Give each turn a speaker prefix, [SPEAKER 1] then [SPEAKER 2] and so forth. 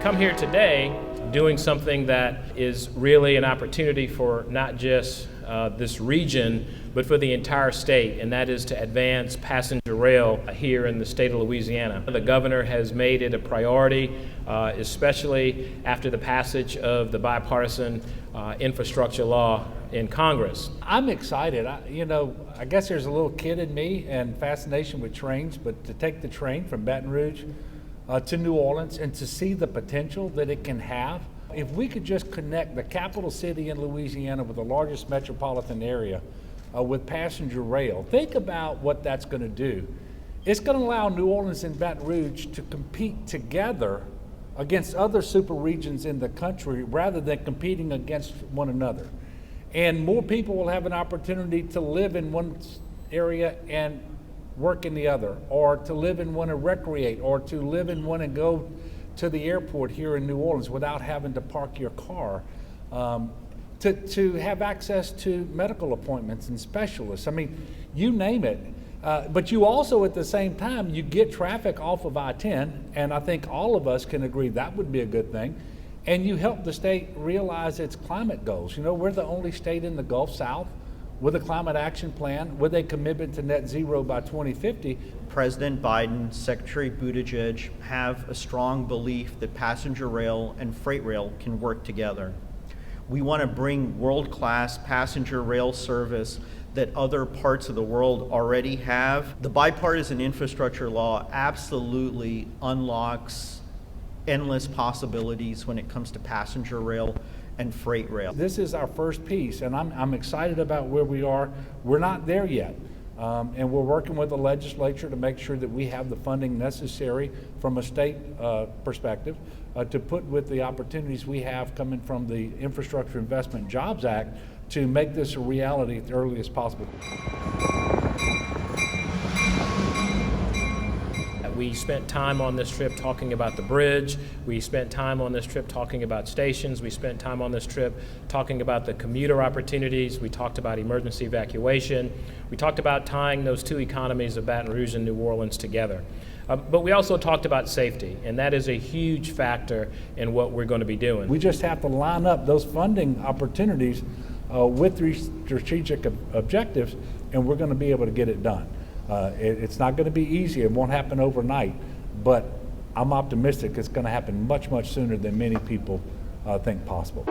[SPEAKER 1] come here today doing something that is really an opportunity for not just this region, but for the entire state, and that is to advance passenger rail here in the state of Louisiana. The governor has made it a priority, especially after the passage of the bipartisan infrastructure law in Congress.
[SPEAKER 2] I'm excited. I guess there's a little kid in me and fascination with trains, but to take the train from Baton Rouge to New Orleans and to see the potential that it can have, if we could just connect the capital city in Louisiana with the largest metropolitan area with passenger rail, think about what that's going to do. It's going to allow New Orleans and Baton Rouge to compete together against other super regions in the country rather than competing against one another. And more people will have an opportunity to live in one area and work in the other, or to live in one and recreate, or to live in one and go to the airport here in New Orleans without having to park your car, to have access to medical appointments and specialists. I mean, you name it. But you also, at the same time, you get traffic off of I-10, and I think all of us can agree that would be a good thing. And you help the state realize its climate goals. You know, we're the only state in the Gulf South with a climate action plan, with a commitment to net zero by 2050.
[SPEAKER 3] President Biden, Secretary Buttigieg have a strong belief that passenger rail and freight rail can work together. We want to bring world-class passenger rail service that other parts of the world already have. The bipartisan infrastructure law absolutely unlocks endless possibilities when it comes to passenger rail and freight rail.
[SPEAKER 2] This is our first piece, and I'm excited about where we are. We're not there yet, and we're working with the legislature to make sure that we have the funding necessary from a state perspective to put with the opportunities we have coming from the Infrastructure Investment and Jobs Act to make this a reality as early as possible.
[SPEAKER 1] We spent time on this trip talking about the bridge. We spent time on this trip talking about stations. We spent time on this trip talking about the commuter opportunities. We talked about emergency evacuation. We talked about tying those two economies of Baton Rouge and New Orleans together. But we also talked about safety, and that is a huge factor in what we're going to be doing.
[SPEAKER 2] We just have to line up those funding opportunities with the strategic objectives, and we're going to be able to get it done. It's not going to be easy. It won't happen overnight, but I'm optimistic it's going to happen much, much sooner than many people think possible.